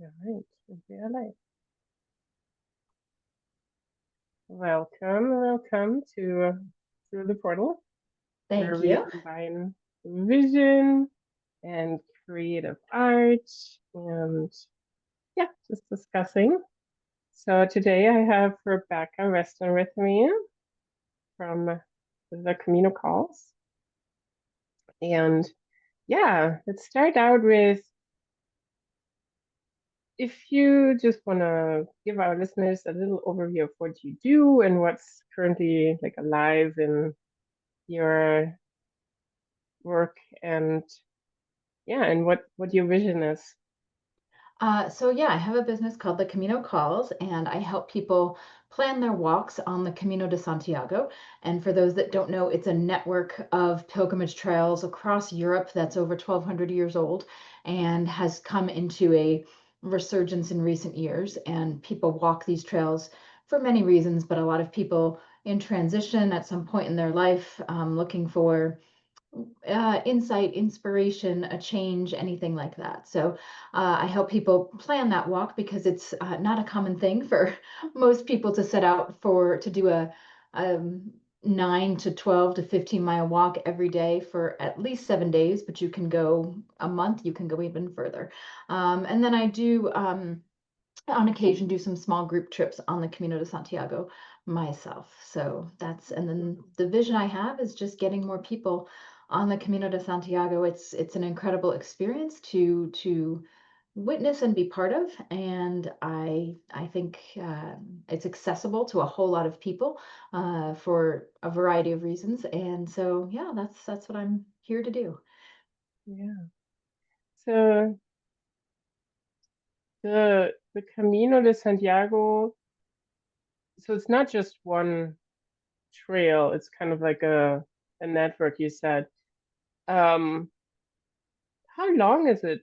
All right. Okay, I like. Welcome to the portal where Thank we you. combine vision and creative art and yeah, just discussing. So today I have Rebecca Weston with me from the Camino Calls. And yeah, let's start out with if you just want to give our listeners a little overview of what you do and what's currently like alive in your work and yeah, and what your vision is. I have a business called the Camino Calls, and I help people plan their walks on the Camino de Santiago. And for those that don't know, it's a network of pilgrimage trails across Europe that's over 1,200 years old and has come into a resurgence in recent years. And people walk these trails for many reasons, but a lot of people in transition at some point in their life, looking for insight, inspiration, a change, anything like that. I help people plan that walk because it's not a common thing for most people to set out to do a 9 to 12 to 15-mile walk every day for at least 7 days, but you can go a month, you can go even further. And then I do on occasion do some small group trips on the Camino de Santiago myself. And then the vision I have is just getting more people on the Camino de Santiago. It's an incredible experience to witness and be part of, and I think it's accessible to a whole lot of people for a variety of reasons. And so yeah, that's what I'm here to do. Yeah. So the Camino de Santiago, so it's not just one trail, it's kind of like a network you said. Um, how long is it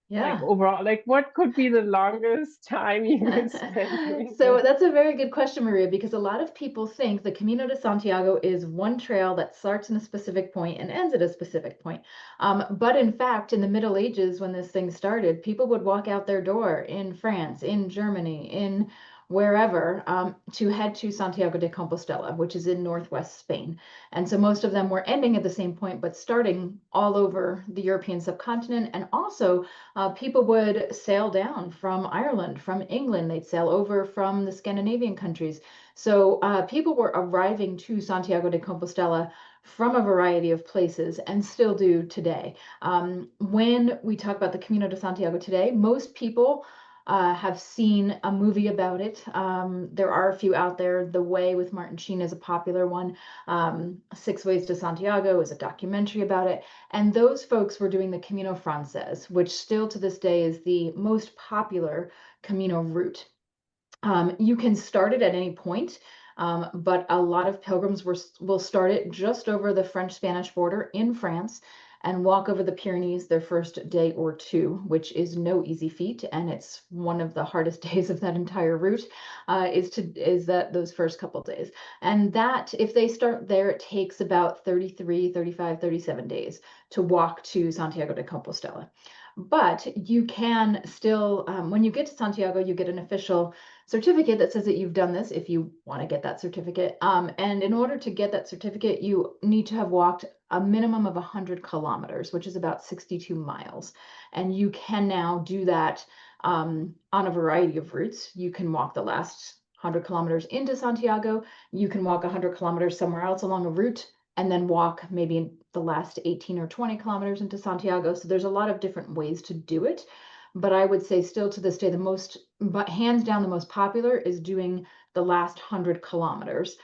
like Yeah. overall? Like what could be the longest time you could spend doing So this? that's a very good question, Maria, because a lot of people think the Camino de Santiago is one trail that starts in a specific point and ends at a specific point. But in fact, in the Middle Ages, when this thing started, people would walk out their door in France, in Germany, in wherever to head to Santiago de Compostela, which is in northwest Spain. And so most of them were ending at the same point, but starting all over the European subcontinent. And also, people would sail down from Ireland, from England. They'd sail over from the Scandinavian countries. So people were arriving to Santiago de Compostela from a variety of places and still do today. When we talk about the Camino de Santiago today, most people have seen a movie about it. There are a few out there. The Way with Martin Sheen is a popular one. Six Ways to Santiago is a documentary about it. And those folks were doing the Camino Frances, which still to this day is the most popular Camino route. You can start it at any point, but a lot of pilgrims will start it just over the French-Spanish border in France and walk over the Pyrenees their first day or two, which is no easy feat, and it's one of the hardest days of that entire route. Is that those first couple days, and that if they start there, it takes about 33, 35, 37 days to walk to Santiago de Compostela. But you can still, when you get to Santiago, you get an official certificate that says that you've done this if you want to get that certificate. And in order to get that certificate, you need to have walked a minimum of 100 kilometers, which is about 62 miles. And you can now do that on a variety of routes. You can walk the last 100 kilometers into Santiago. You can walk 100 kilometers somewhere else along a route and then walk maybe the last 18 or 20 kilometers into Santiago. So there's a lot of different ways to do it. But I would say still to this day, but hands down, the most popular is doing the last 100 kilometers.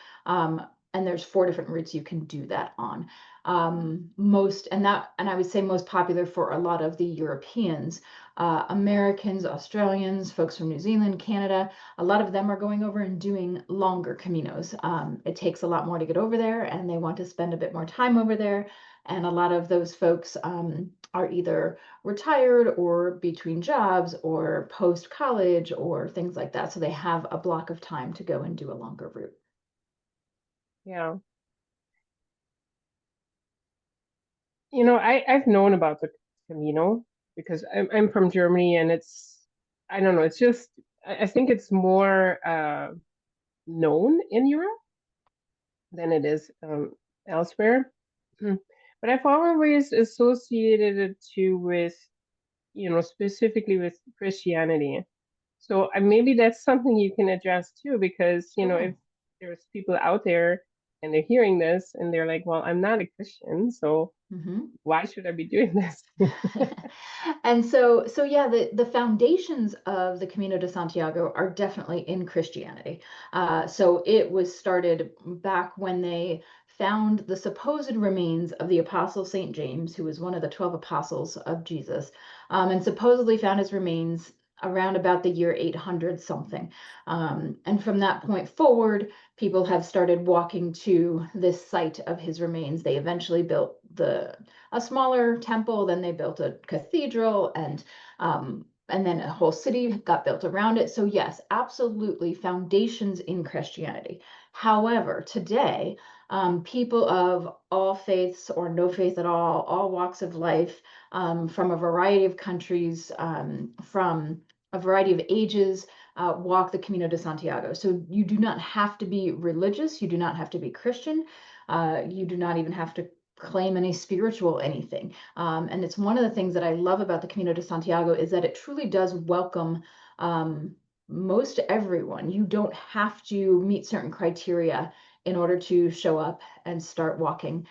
And there's 4 different routes you can do that on. And I would say most popular for a lot of the Europeans, Americans, Australians, folks from New Zealand, Canada. A lot of them are going over and doing longer Caminos. It takes a lot more to get over there, and they want to spend a bit more time over there. And a lot of those folks are either retired or between jobs or post college or things like that. So they have a block of time to go and do a longer route. Yeah. You know, I've known about the Camino. because I'm from Germany, and I don't know, it's just I think it's more known in Europe than it is elsewhere. Mm. But I've always associated it too with, specifically with Christianity. So maybe that's something you can address too, because, if Sure. there's people out there and they're hearing this and they're like, well, I'm not a Christian, so Hmm. why should I be doing this? And so yeah, the foundations of the Camino de Santiago are definitely in Christianity. So it was started back when they found the supposed remains of the Apostle Saint James, who was one of the 12 apostles of Jesus, and supposedly found his remains around about the year 800 something. And from that point forward, people have started walking to this site of his remains. They eventually built a smaller temple, then they built a cathedral, and then a whole city got built around it. So yes, absolutely foundations in Christianity. However, today, people of all faiths or no faith at all walks of life, from a variety of countries, from a variety of ages, walk the Camino de Santiago. So you do not have to be religious, you do not have to be Christian, you do not even have to claim any spiritual anything. And it's one of the things that I love about the Camino de Santiago is that it truly does welcome most everyone. You don't have to meet certain criteria in order to show up and start walking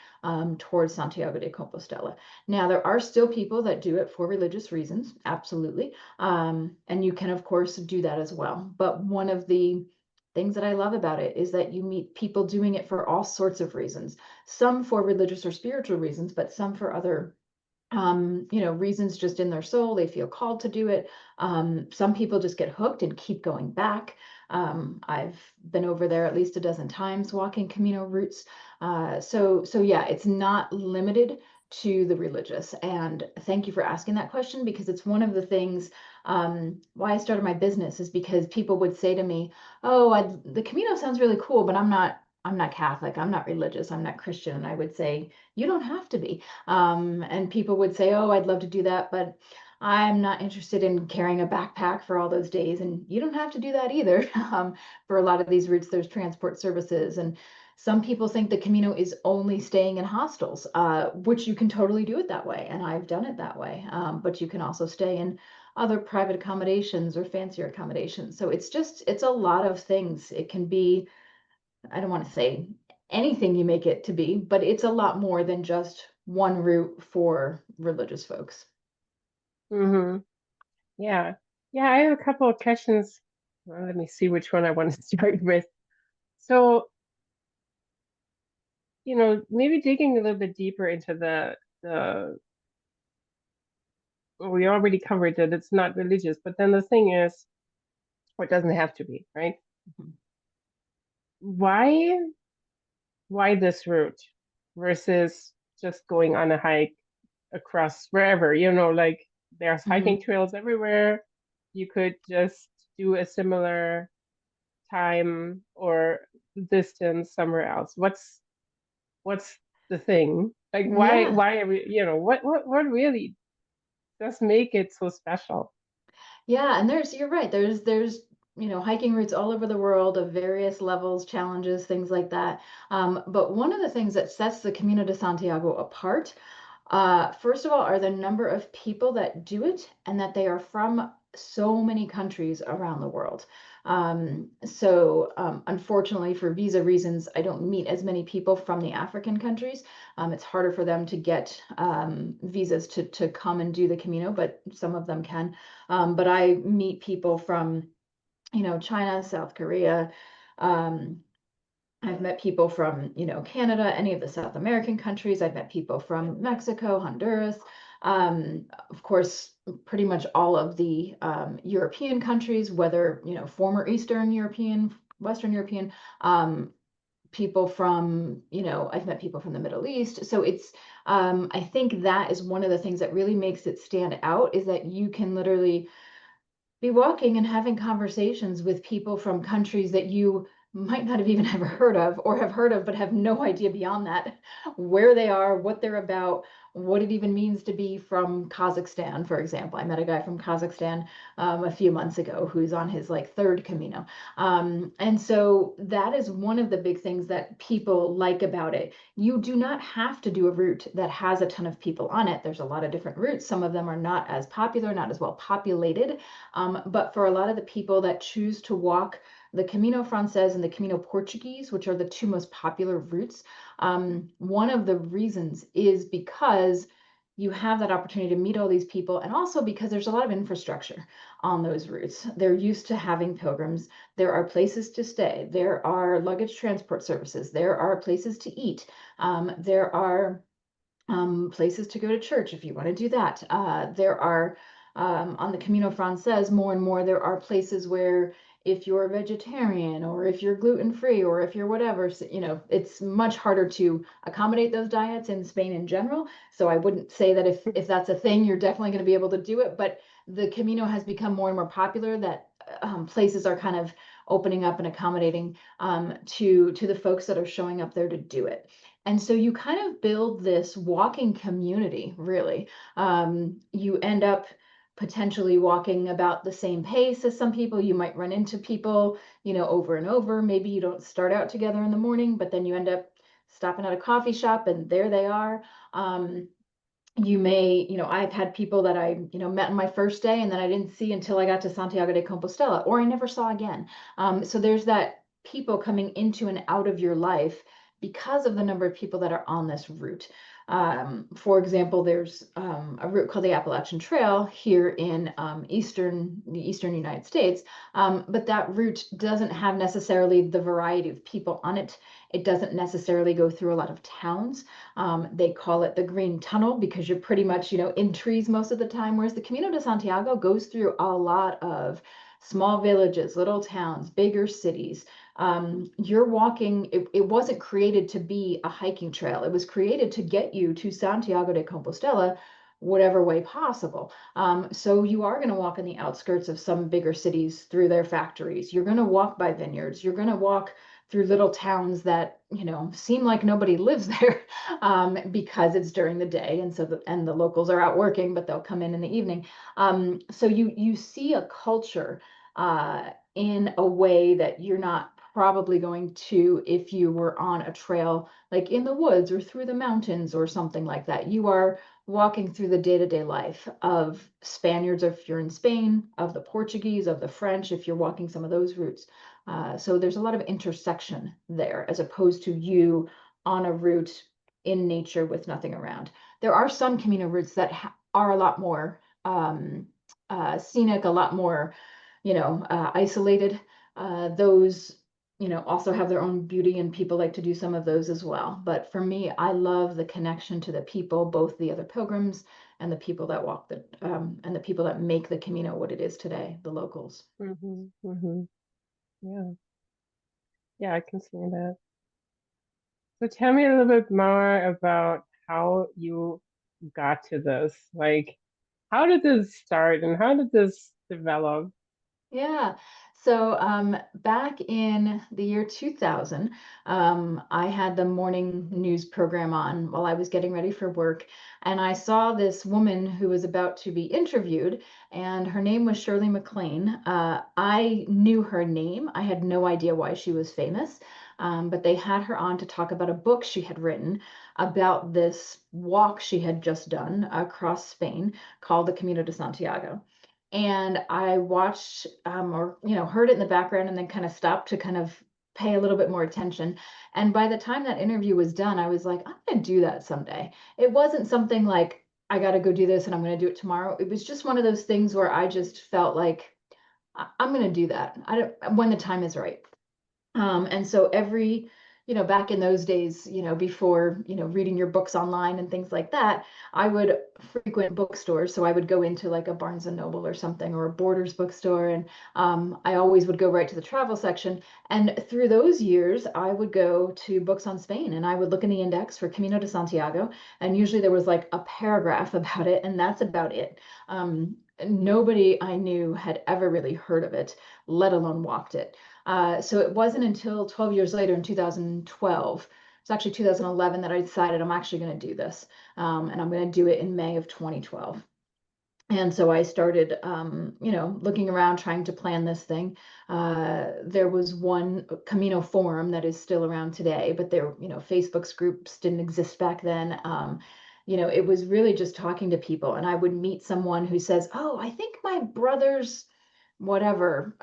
towards Santiago de Compostela. Now, there are still people that do it for religious reasons, absolutely. And you can, of course, do that as well. But one of the things that I love about it is that you meet people doing it for all sorts of reasons, some for religious or spiritual reasons, but some for other reasons just in their soul. They feel called to do it. Some people just get hooked and keep going back. I've been over there at least a dozen times walking Camino routes. So yeah, it's not limited to the religious. And thank you for asking that question, because it's one of the things why I started my business is because people would say to me, "Oh, the Camino sounds really cool, but I'm not Catholic. I'm not religious. I'm not Christian." And I would say, "You don't have to be." And people would say, "Oh, I'd love to do that, but I'm not interested in carrying a backpack for all those days." And you don't have to do that either. For a lot of these routes, there's transport services. And some people think the Camino is only staying in hostels, which you can totally do it that way. And I've done it that way. But you can also stay in other private accommodations or fancier accommodations. So it's a lot of things. It can be, I don't want to say anything you make it to be, but it's a lot more than just one route for religious folks. Hmm. Yeah. Yeah, I have a couple of questions. Well, let me see which one I want to start with. So, maybe digging a little bit deeper into the well, we already covered that it's not religious, but then the thing is, or it doesn't have to be, right? Mhm. Why why this route versus just going on a hike across wherever, like there's hiking Mhm. trails everywhere. You could just do a similar time or distance somewhere else. What's the thing? Like Yeah. why are we, what really does make it so special? Yeah, and you're right. There's hiking routes all over the world of various levels, challenges, things like that. But one of the things that sets the Camino de Santiago apart, first of all, are the number of people that do it and that they are from so many countries around the world. Unfortunately, for visa reasons, I don't meet as many people from the African countries. It's harder for them to get visas to come and do the Camino, but some of them can. But I meet people from, China, South Korea. Um, I've met people from, Canada, any of the South American countries. I've met people from Mexico, Honduras, of course, pretty much all of the European countries, whether, former Eastern European, Western European, people from, I've met people from the Middle East. So I think that is one of the things that really makes it stand out is that you can literally be walking and having conversations with people from countries that you might not have even ever heard of, or have heard of but have no idea beyond that where they are, what they're about, what it even means to be from Kazakhstan, for example. I met a guy from Kazakhstan a few months ago who's on his like third Camino. And so that is one of the big things that people like about it. You do not have to do a route that has a ton of people on it. There's a lot of different routes. Some of them are not as popular, not as well populated. But for a lot of the people that choose to walk the Camino Frances and the Camino Portuguese, which are the two most popular routes, one of the reasons is because you have that opportunity to meet all these people, and also because there's a lot of infrastructure on those routes. They're used to having pilgrims. There are places to stay. There are luggage transport services. There are places to eat. There are places to go to church if you want to do that. There are on the Camino Frances more and more, there are places where if you're a vegetarian or if you're gluten-free or if you're whatever, so, it's much harder to accommodate those diets in Spain in general. So I wouldn't say that if that's a thing, you're definitely going to be able to do it. But the Camino has become more and more popular that places are kind of opening up and accommodating to the folks that are showing up there to do it. And so you kind of build this walking community, really. You end up potentially walking about the same pace as some people. You might run into people, over and over. Maybe you don't start out together in the morning, but then you end up stopping at a coffee shop and there they are. You may, I've had people that I, met on my first day and then I didn't see until I got to Santiago de Compostela, or I never saw again. So there's that people coming into and out of your life because of the number of people that are on this route. For example, there's a route called the Appalachian Trail here in the eastern United States, but that route doesn't have necessarily the variety of people on it. It doesn't necessarily go through a lot of towns. They call it the Green Tunnel because you're pretty much, in trees most of the time, whereas the Camino de Santiago goes through a lot of small villages, little towns, bigger cities. You're walking, it wasn't created to be a hiking trail. It was created to get you to Santiago de Compostela whatever way possible. So you are going to walk in the outskirts of some bigger cities through their factories. You're going to walk by vineyards. You're going to walk through little towns that, seem like nobody lives there because it's during the day. And so the locals are out working, but they'll come in the evening. So you see a culture in a way that you're not probably going to if you were on a trail like in the woods or through the mountains or something like that. You are walking through the day-to-day life of Spaniards if you're in Spain, of the Portuguese, of the French if you're walking some of those routes. So there's a lot of intersection there as opposed to you on a route in nature with nothing around. There are some Camino routes that are a lot more scenic, a lot more, isolated. Those, also have their own beauty and people like to do some of those as well. But for me, I love the connection to the people, both the other pilgrims and the people that walk and the people that make the Camino what it is today, the locals. Mm-hmm, mm-hmm. Yeah. Yeah, I can see that. So tell me a little bit more about how you got to this. Like, how did this start and how did this develop? Yeah. So back in the year 2000, I had the morning news program on while I was getting ready for work, and I saw this woman who was about to be interviewed, and her name was Shirley MacLaine. I knew her name. I had no idea why she was famous, but they had her on to talk about a book she had written about this walk she had just done across Spain called the Camino de Santiago. And I watched or heard it in the background and then kind of stopped to kind of pay a little bit more attention. And by the time that interview was done, I was like, I'm going to do that someday. It wasn't something like I got to go do this and I'm going to do it tomorrow. It was just one of those things where I just felt like I'm going to do that. I don't when the time is right. And so every, back in those days, before, reading your books online and things like that, I would frequent bookstores. So I would go into like a Barnes and Noble or something or a Borders bookstore. And I always would go right to the travel section. And through those years, I would go to books on Spain and I would look in the index for Camino de Santiago. And usually there was like a paragraph about it, and that's about it. Nobody I knew had ever really heard of it, let alone walked it. So it wasn't until 12 years later in 2012, it's actually 2011, that I decided I'm actually going to do this. And I'm going to do it in May of 2012. And so I started, looking around, trying to plan this thing. There was one Camino forum that is still around today, but there, Facebook's groups didn't exist back then. It was really just talking to people, and I would meet someone who says, "Oh, I think my brother's whatever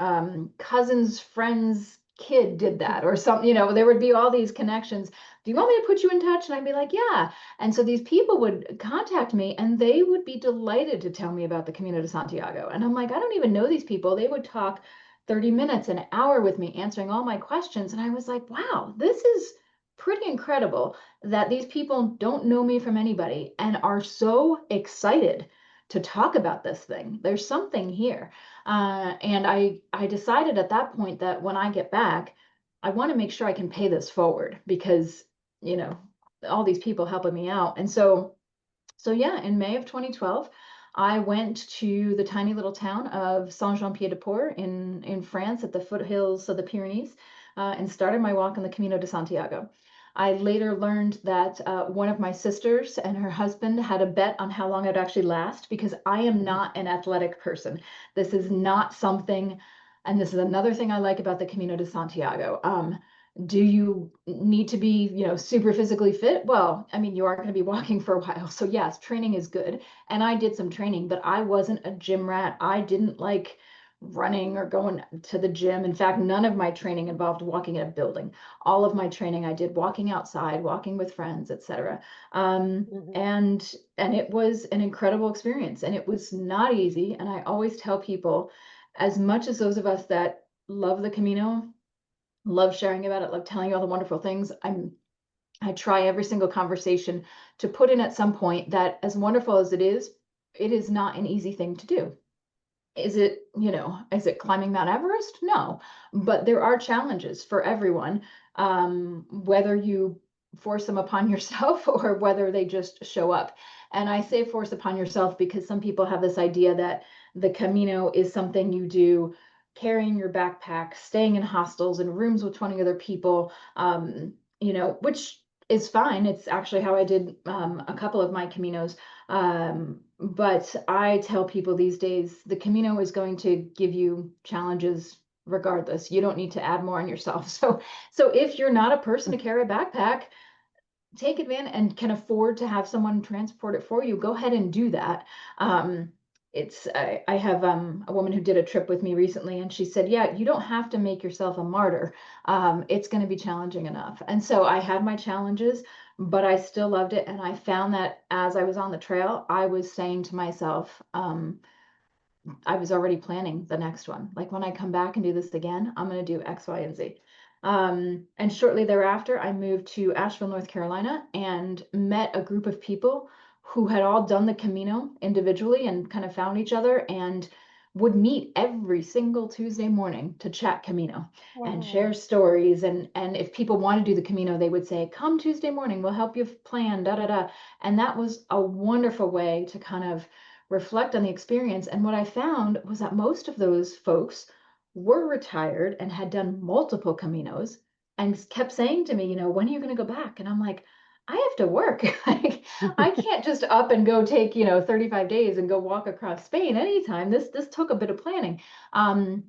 cousin's friend's kid did that," or something. There would be all these connections. Do you want me to put you in touch? And I'd be like, yeah. And so these people would contact me, and they would be delighted to tell me about the Camino de Santiago. And I'm like, I don't even know these people. They would talk 30 minutes, an hour with me, answering all my questions. And I was like, wow, this is pretty incredible that these people don't know me from anybody and are so excited to talk about this thing. There's something here. And I decided at that point that when I get back, I want to make sure I can pay this forward, because, you know, all these people helping me out. And so yeah, in May of 2012, I went to the tiny little town of Saint-Jean-Pied-de-Port in France, at the foothills of the Pyrenees, and started my walk on the Camino de Santiago. I later learned that one of my sisters and her husband had a bet on how long I'd actually last, because I am not an athletic person. This is not something, and this is another thing I like about the Camino de Santiago. Do you need to be, super physically fit? Well, I mean, you are going to be walking for a while. So yes, training is good. And I did some training, but I wasn't a gym rat. I didn't like running or going to the gym. In fact, none of my training involved walking in a building. All of my training I did walking outside, walking with friends, etc. Mhm. And it was an incredible experience, and it was not easy. And I always tell people, as much as those of us that love the Camino love sharing about it, love telling you all the wonderful things, I try every single conversation to put in at some point that, as wonderful as it is not an easy thing to do. Is it climbing Mount Everest? No, but there are challenges for everyone, whether you force them upon yourself or whether they just show up. And I say force upon yourself because some people have this idea that the Camino is something you do carrying your backpack, staying in hostels and rooms with 20 other people, which is fine. It's actually how I did a couple of my Caminos. But I tell people these days the Camino is going to give you challenges regardless. You don't need to add more on yourself. So if you're not a person to carry a backpack, take advantage and can afford to have someone transport it for you, go ahead and do that. I have a woman who did a trip with me recently, and she said, yeah, you don't have to make yourself a martyr. It's going to be challenging enough. And so I had my challenges, but I still loved it. And I found that as I was on the trail, I was saying to myself, I was already planning the next one. Like, when I come back and do this again, I'm going to do X, Y, and Z. And shortly thereafter, I moved to Asheville, North Carolina, and met a group of people who had all done the Camino individually and kind of found each other, and would meet every single Tuesday morning to chat Camino and share Wow. stories. And if people want to do the Camino, they would say, come Tuesday morning, we'll help you plan, da da da. And that was a wonderful way to kind of reflect on the experience. And what I found was that most of those folks were retired and had done multiple Caminos, and kept saying to me, when are you going to go back? And I'm like, I have to work. Like, I can't just up and go take, 35 days and go walk across Spain anytime. This took a bit of planning. Um,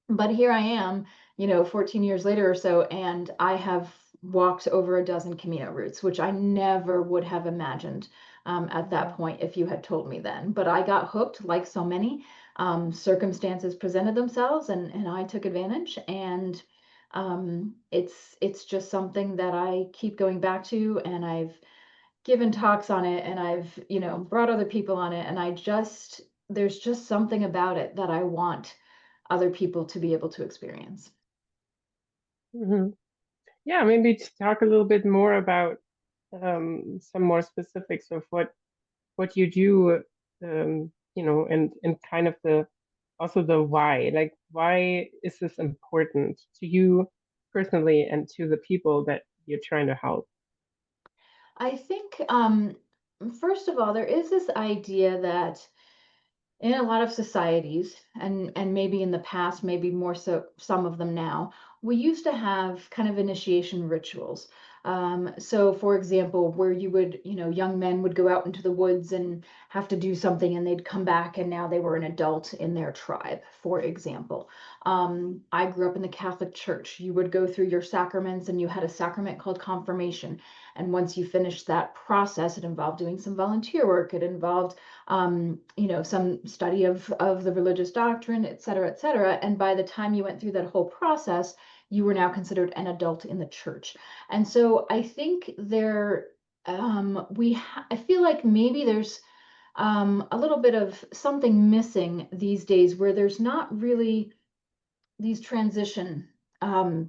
but here I am, 14 years later or so, and I have walked over a dozen Camino routes, which I never would have imagined at that Wow. point if you had told me then. But I got hooked like so many. Circumstances presented themselves, and I took advantage. And it's just something that I keep going back to, and I've given talks on it, and I've, brought other people on it, and there's just something about it that I want other people to be able to experience. Hmm. Yeah, maybe to talk a little bit more about some more specifics of what you do, and kind of the also the why. Like, why is this important to you personally and to the people that you're trying to help? I think, first of all, there is this idea that in a lot of societies, and maybe in the past, maybe more so some of them now, we used to have kind of initiation rituals. So for example, where you would, young men would go out into the woods and have to do something, and they'd come back and now they were an adult in their tribe, for example. I grew up in the Catholic Church. You would go through your sacraments, and you had a sacrament called confirmation. And once you finished that process, it involved doing some volunteer work. It involved some study of the religious doctrine, et cetera, et cetera. And by the time you went through that whole process, you were now considered an adult in the church. And so I think I feel like maybe there's a little bit of something missing these days, where there's not really these transition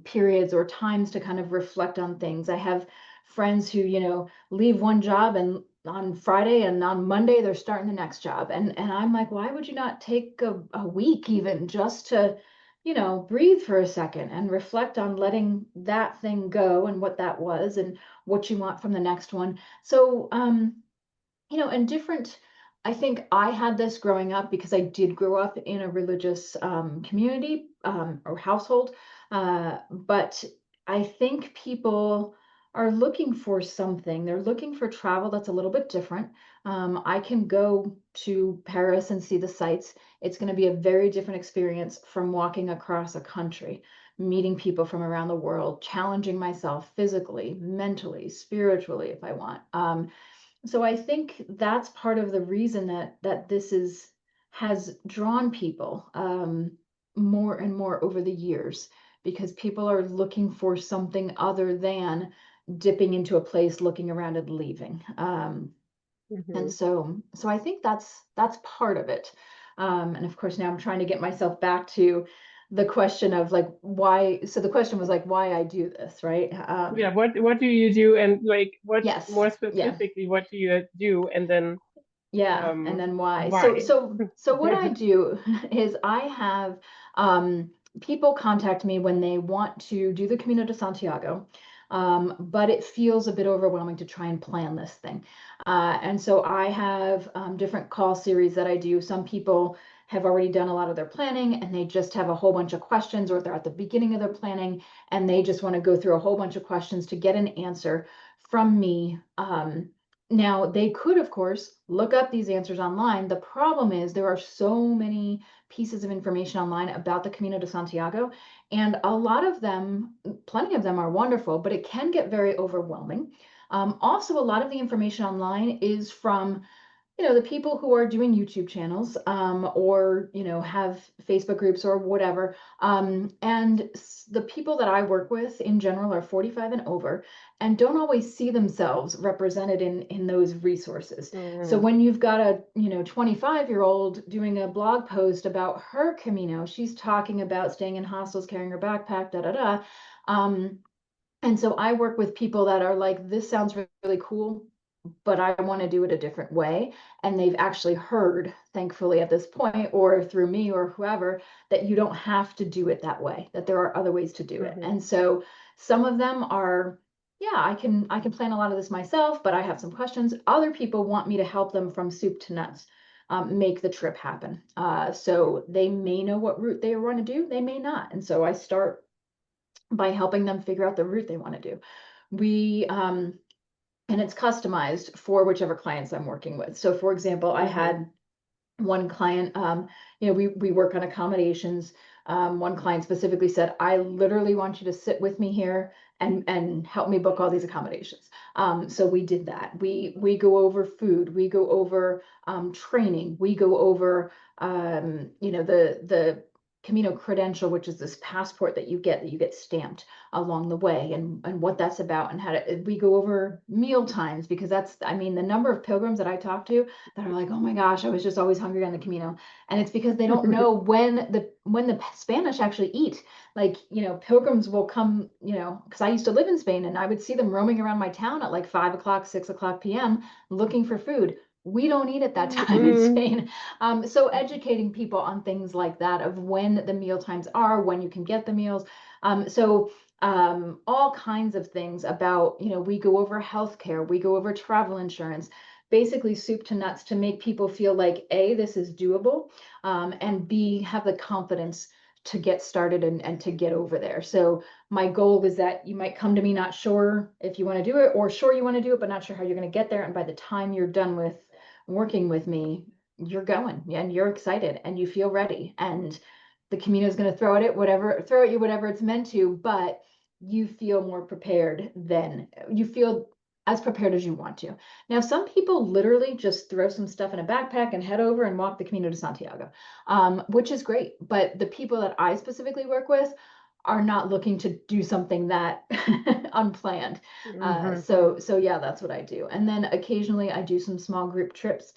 periods or times to kind of reflect on things. I have friends who, leave one job and on Friday, and on Monday they're starting the next job. And I'm like, why would you not take a week even just to, breathe for a second and reflect on letting that thing go and what that was and what you want from the next one. So and different, I think I had this growing up because I did grow up in a religious community or household. But I think people are looking for something. They're looking for travel that's a little bit different. I can go to Paris and see the sights. It's going to be a very different experience from walking across a country, meeting people from around the world, challenging myself physically, mentally, spiritually, if I want. So I think that's part of the reason that this has drawn people more and more over the years, because people are looking for something other than dipping into a place, looking around and leaving. And Hmm. so I think that's part of it. And of course, now I'm trying to get myself back to the question of like why. So the question was like why I do this, right? Yeah, what do you do, and like what Yes, more yeah. specifically, what do you do, and then Yeah, and then why? So why? so so what I do is I have people contact me when they want to do the Camino de Santiago, but it feels a bit overwhelming to try and plan this thing. And so I have different call series that I do. Some people have already done a lot of their planning, and they just have a whole bunch of questions, or they're at the beginning of their planning and they just want to go through a whole bunch of questions to get an answer from me. Now, they could, of course, look up these answers online. The problem is there are so many pieces of information online about the Camino de Santiago, and a lot of them, plenty of them are wonderful, but it can get very overwhelming. Also, a lot of the information online is from the people who are doing YouTube channels, or, have Facebook groups or whatever. And the people that I work with in general are 45 and over and don't always see themselves represented in those resources. So Hmm. when you've got a, 25-year-old doing a blog post about her Camino, she's talking about staying in hostels, carrying her backpack, da da da. Um, and so I work with people that are like, this sounds really cool, but I want to do it a different way. And they've actually heard, thankfully at this point, or through me or whoever, that you don't have to do it that way, that there are other ways to do it. Hmm. And so some of them are, yeah, I can plan a lot of this myself, but I have some questions. Other people want me to help them from soup to nuts. Make the trip happen. So they may know what route they want to do, they may not. And so I start by helping them figure out the route they want to do. We and it's customized for whichever clients I'm working with. So for example, I Hmm. had one client, we work on accommodations. One client specifically said, I literally want you to sit with me here and help me book all these accommodations. So we did that. We go over food, we go over training, we go over the Camino credential, which is this passport that you get stamped along the way, and what that's about, and how to we go over meal times, because that's, I mean, the number of pilgrims that I talk to that are like, oh my gosh, I was just always hungry on the Camino. And it's because they don't know when the Spanish actually eat. Like, pilgrims will come, because I used to live in Spain and I would see them roaming around my town at like 5 o'clock, 6 o'clock p.m. looking for food. We don't eat at that time in Hmm. Spain. So educating people on things like that, of when the meal times are, when you can get the meals. All kinds of things about, we go over healthcare, we go over travel insurance. basically soup to nuts to make people feel like A, this is doable, and B, have the confidence to get started and to get over there. So my goal is that you might come to me not sure if you want to do it, or sure you want to do it, but not sure how you're going to get there. And by the time you're done with working with me, you're going and you're excited and you feel ready. And the Camino is going to throw at you whatever it's meant to, but you feel more prepared than you feel as prepared as you want to. Now, some people literally just throw some stuff in a backpack and head over and walk the Camino de Santiago, which is great. But the people that I specifically work with are not looking to do something that unplanned. So yeah, that's what I do. And then occasionally I do some small group trips.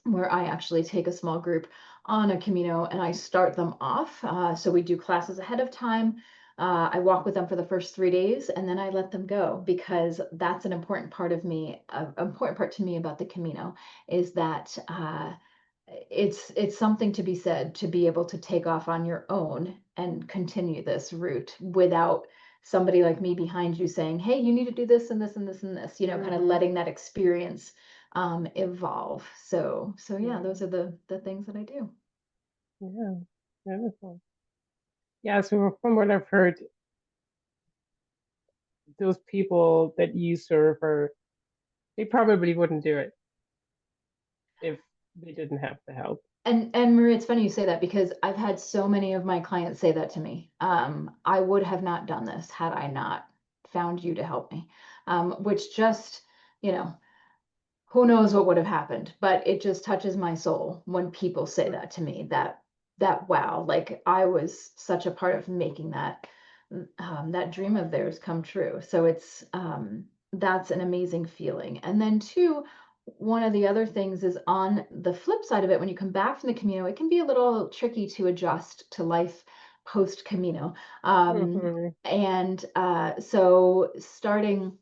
Where I actually take a small group on a Camino and I start them off. So we do classes ahead of time. I walk with them for the first 3 days and then I let them go, because that's an important part of me. An important part to me about the Camino is that it's something to be said to be able to take off on your own and continue this route without somebody like me behind you saying, hey, you need to do this and this and this and this, kind of letting that experience evolve. So yeah, those are the things that I do. Yeah, beautiful. Yeah, so from what I've heard, those people that you serve are, they probably wouldn't do it if they didn't have the help. And Maria, it's funny you say that, because I've had so many of my clients say that to me. I would have not done this had I not found you to help me. Which just, you know, who knows what would have happened, but it just touches my soul when people say that to me, that wow, like I was such a part of making that dream of theirs come true. So it's that's an amazing feeling. And then two, one of the other things is, on the flip side of it, when you come back from the Camino, it can be a little tricky to adjust to life post Camino. And so starting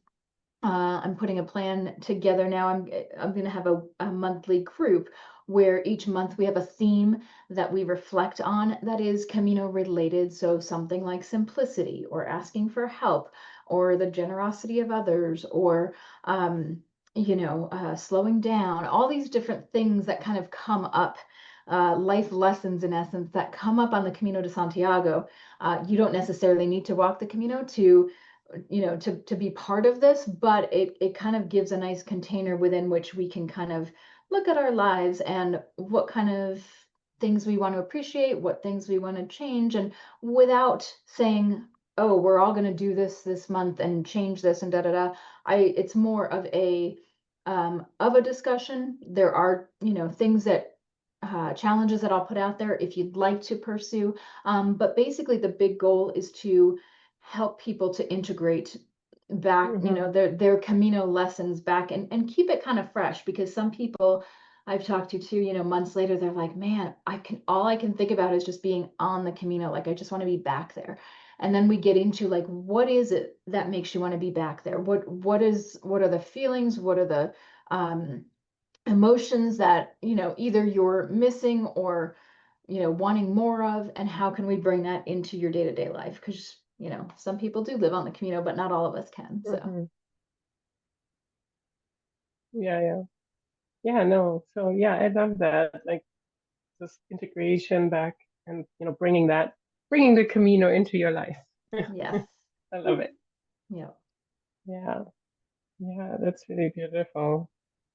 I'm putting a plan together now. I'm going to have a monthly group where each month we have a theme that we reflect on that is Camino related. So something like simplicity, or asking for help, or the generosity of others, or slowing down. All these different things that kind of come up. Life lessons, in essence, that come up on the Camino de Santiago. You don't necessarily need to walk the Camino to be part of this, but it kind of gives a nice container within which we can kind of look at our lives and what kind of things we want to appreciate, what things we want to change, and without saying, oh, we're all going to do this month and change this and da da da. It's more of a discussion. There are, things that challenges that I'll put out there if you'd like to pursue. But basically the big goal is to help people to integrate back, their Camino lessons back, and keep it kind of fresh, because some people I've talked to too, months later, they're like, man, all I can think about is just being on the Camino. Like, I just want to be back there. And then we get into like, what is it that makes you want to be back there? What are the feelings? What are the emotions that, either you're missing or, wanting more of, and how can we bring that into your day-to-day life? Because, some people do live on the Camino, but not all of us can. So Yeah. Yeah, no. So yeah, I love that. Like this integration back and bringing the Camino into your life. yes. I love it. Yeah. Yeah. Yeah, that's really beautiful.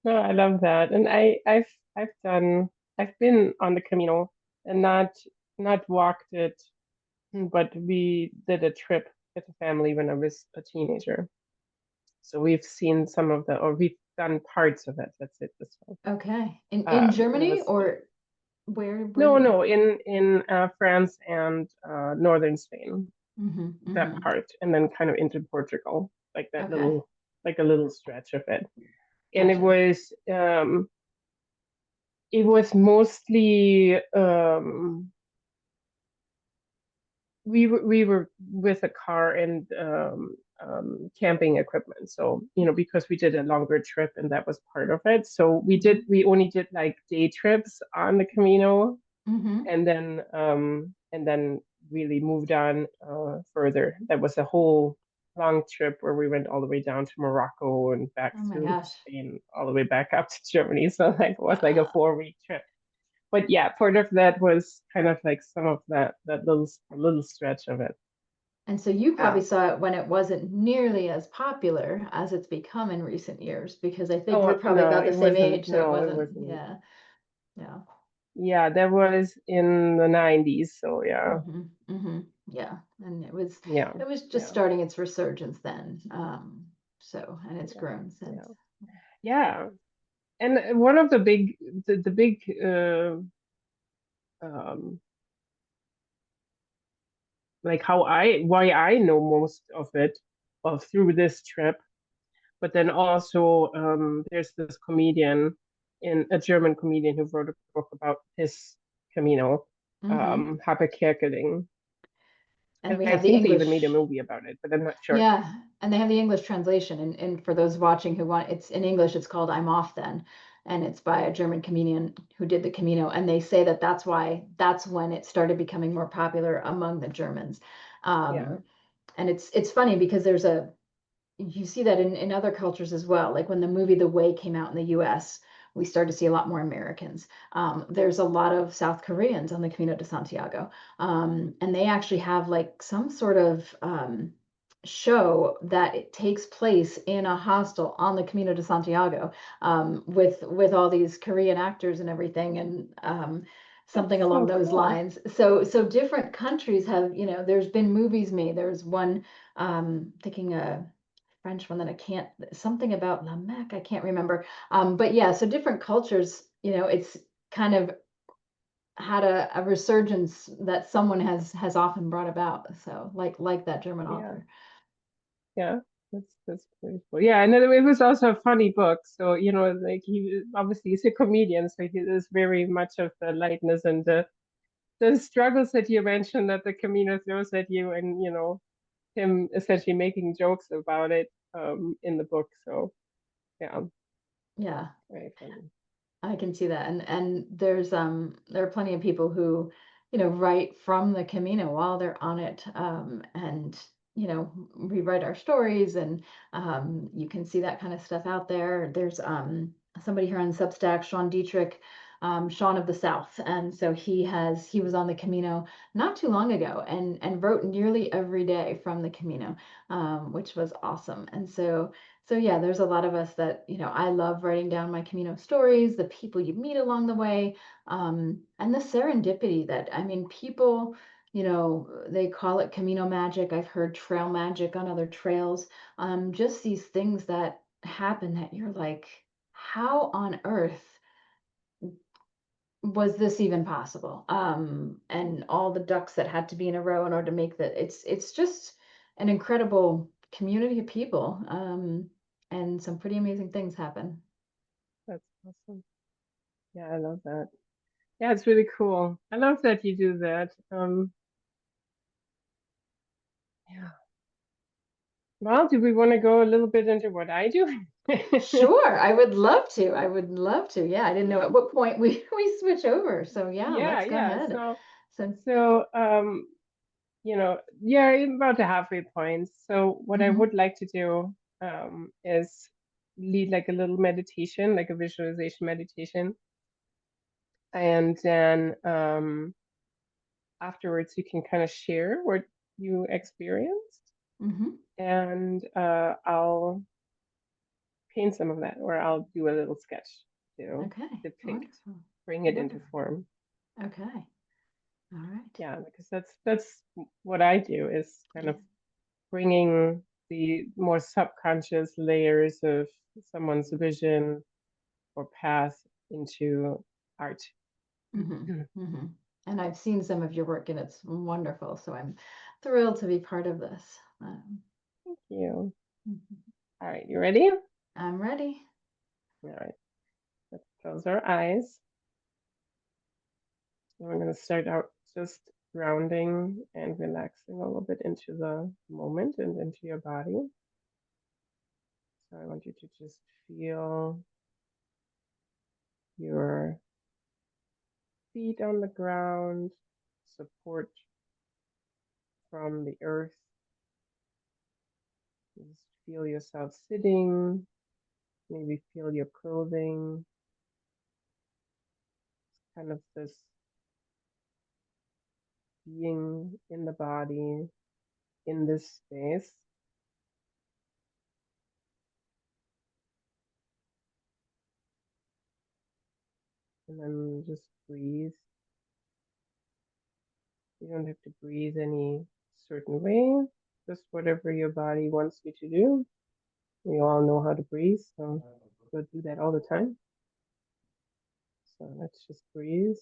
No, I love that. And I've been on the Camino and not walked it, but we did a trip with the family when I was a teenager. So we've seen or we've done parts of it. Let's say it this way. Okay. In And Germany, or where no, did you? no, in France and northern Spain, that Mm-hmm. part, and then kind of into Portugal, like Okay. like a little stretch of it. And Gotcha. it was mostly we were with a car and camping equipment. So, because we did a longer trip and that was part of it. So we only did like day trips on the Camino, Mm-hmm. and then really moved on further. That was a whole long trip where we went all the way down to Morocco and back Oh my through gosh. Spain, all the way back up to Germany. So like it was like a Uh, 4 week trip. But yeah, part of that was kind of like some of that little stretch of it. and so you probably Yeah. saw it when it wasn't nearly as popular as it's become in recent years, because I think we're Oh probably no, about the it same wasn't. age, so it No, it wasn't, wasn't. yeah, yeah. Yeah, that was in the 90s. So yeah, Yeah, and yeah, it was just yeah, starting its resurgence then. So, and it's yeah, grown since. yeah, yeah. And one of the big um, like why I know most of it of through this trip, but then also there's this comedian in a German comedian who wrote a book about his Camino, hmm Habe Kerkeling. And we I have the think they even made a English. movie about it, but I'm not sure. Yeah, and they have the English translation, and for those watching who want, it's in English, it's called I'm Off Then, and it's by a German comedian who did the Camino, and they say that that's why, that's when it started becoming more popular among the Germans. Yeah, And it's funny because there's a, you see that in other cultures as well. Like when the movie The Way came out in the US, we started to see a lot more Americans. There's a lot of South Koreans on the Camino de Santiago. And they actually have like some sort of show that it takes place in a hostel on the Camino de Santiago, with all these Korean actors and everything, and that's something along so those cool. lines. So different countries have, there's been movies made. There's one, thinking a French one that I can't, something about La Mecque, I can't remember. But yeah, so different cultures, it's kind of had a resurgence that someone has often brought about. So like that German Yeah, author. yeah, that's pretty cool. Yeah, and then it was also a funny book. So like obviously he's a comedian, so he is very much of the lightness and the struggles that you mentioned that the Camino throws at you, and him essentially making jokes about it in the book. So yeah, Yeah. very funny. I can see that. And there are plenty of people who, write from the Camino while they're on it, and rewrite our stories, and you can see that kind of stuff out there. There's somebody here on Substack, Sean Dietrich, Sean of the South, and so he was on the Camino not too long ago, and wrote nearly every day from the Camino, which was awesome. And so yeah, there's a lot of us that, I love writing down my Camino stories, the people you meet along the way, and the serendipity that, I mean, people, they call it Camino magic. I've heard trail magic on other trails. Just these things that happen that you're like, how on earth was this even possible? And all the ducks that had to be in a row in order to make that. It's just an incredible community of people. And some pretty amazing things happen. That's awesome. Yeah, I love that. Yeah, it's really cool. I love that you do that. Yeah. Well, do we want to go a little bit into what I do? Sure, I would love to. I would love to. Yeah, I didn't know at what point we we switch over. So yeah, Yeah, let's go yeah. ahead. So, So, yeah, I'm about the halfway point. So, what I mhm, would like to do, is lead like a little meditation, like a visualization meditation, and then afterwards you can kind of share what you experienced, mhm. and I'll paint some of that, or I'll do a little sketch to Okay, depict, wonderful, bring it into wonderful. form. Okay, all right. Yeah, because that's what I do is kind Yeah. of bringing the more subconscious layers of someone's vision or path into art. Mhm, Thank mhm. And I've seen some of your work, and it's wonderful. So I'm thrilled to be part of this. you. Mhm. All right, you ready? All I'm ready. right, let's close our eyes. And we're going to start out just grounding and relaxing a little bit into the moment and into your body. So I want you to just feel your feet on the ground, support from the earth, Just feel yourself sitting, maybe feel your clothing, kind of this being in the body, in this space. And then just breathe. You don't have to breathe any certain way, just whatever your body wants you to do. We all know how to breathe, so go do that all the time. So let's just breathe.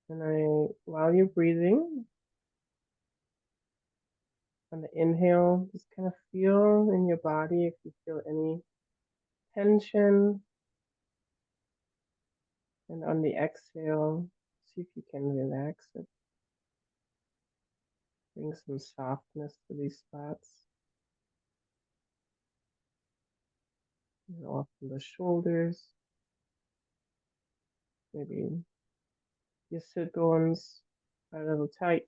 And while you're breathing, on the inhale, just kind of feel in your body if you feel any tension. And on the exhale, see if you can relax it. Bring some softness to these spots. Off from the shoulders. Maybe your sit bones are a little tight.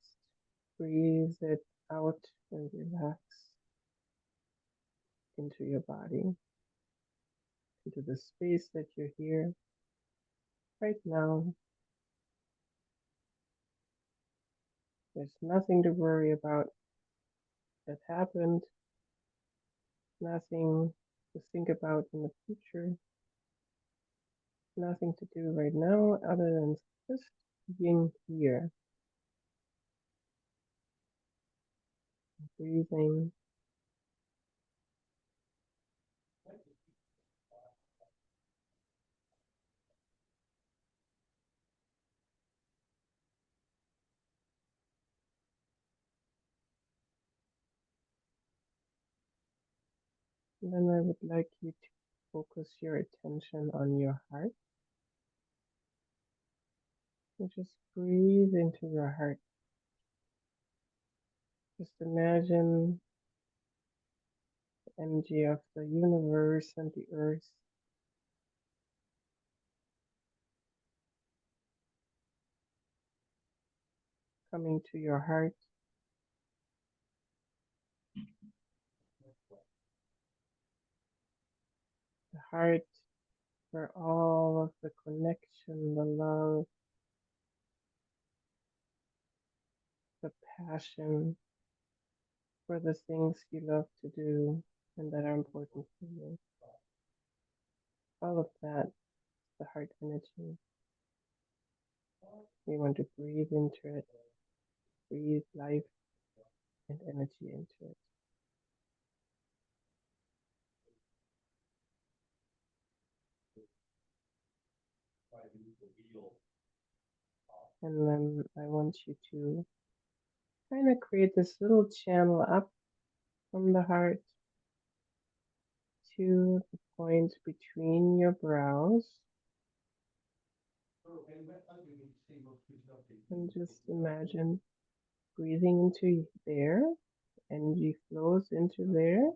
Just breathe it out and relax into your body, into the space that you're here right now. There's nothing to worry about that happened, nothing to think about in the future, nothing to do right now other than just being here, breathing. And then I would like you to focus your attention on your heart. And just breathe into your heart. Just imagine the energy of the universe and the earth coming to your heart. The heart where all of the connection, the love, the passion for the things you love to do and that are important to you. All of that, the heart energy. You want to breathe into it, breathe life and energy into it. And then I want you to kind of create this little channel up from the heart to the point between your brows. And just imagine breathing into there, energy flows into there,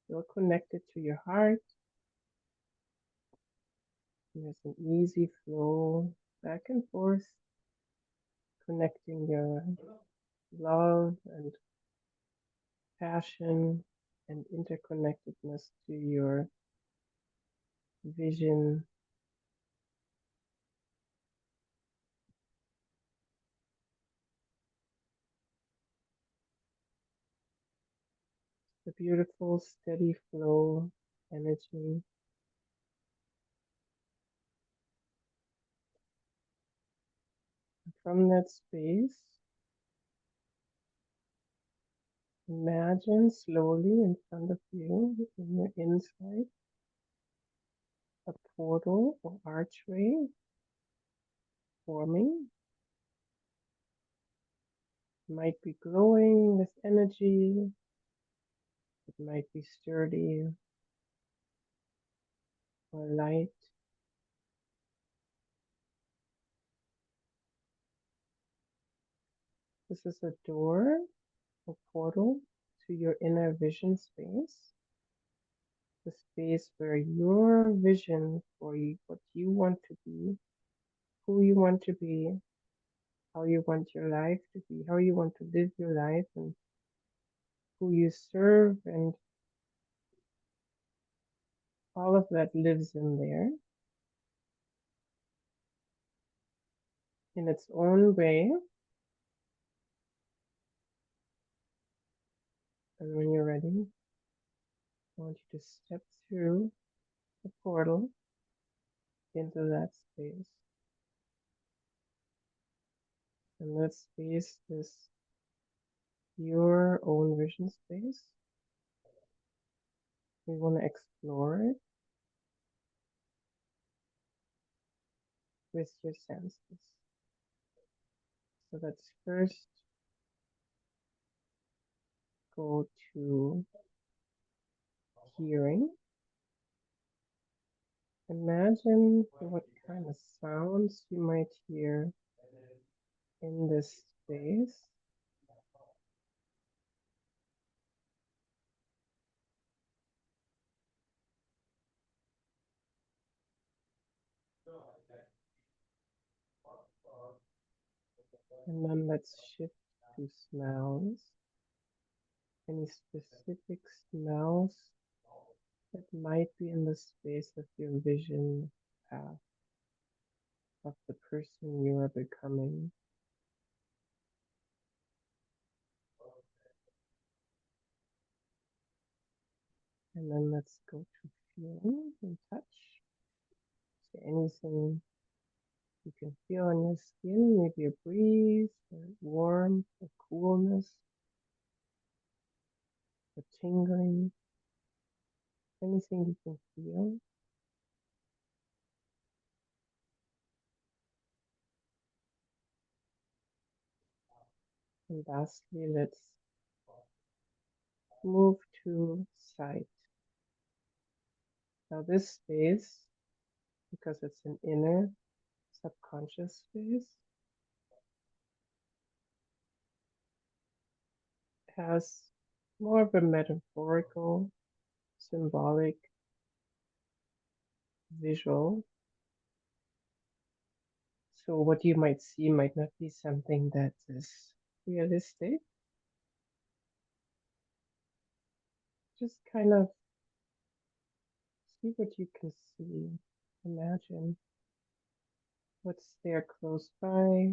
still connected to your heart. And there's an easy flow back and forth, connecting your love and passion and interconnectedness to your vision. The beautiful, steady flow energy. From that space, imagine slowly in front of you, in your inside, a portal or archway forming. It might be glowing with energy. It might be sturdy or light. This is a door or portal to your inner vision space. The space where your vision for what you want to be who you want to be, how you want your life to be, how you want to live your life, and who you serve, and all of that lives in there in its own way. And when you're ready, I want you to step through the portal into that space. And that space is your own vision space. We want to explore it with your senses. So let's first go to hearing. Imagine what kind of sounds you might hear in this space. And then let's shift to smells. Any specific smells that might be in the space of your vision path of the person you are becoming. And then let's go to feeling and touch. So anything you can feel on your skin, maybe a breeze, or warmth, or coolness, or tingling, anything you can feel. And lastly, let's move to sight. Now this space, because it's an inner subconscious space, has more of a metaphorical, symbolic, visual. So what you might see might not be something that is realistic. Just kind of see what you can see. Imagine what's there close by,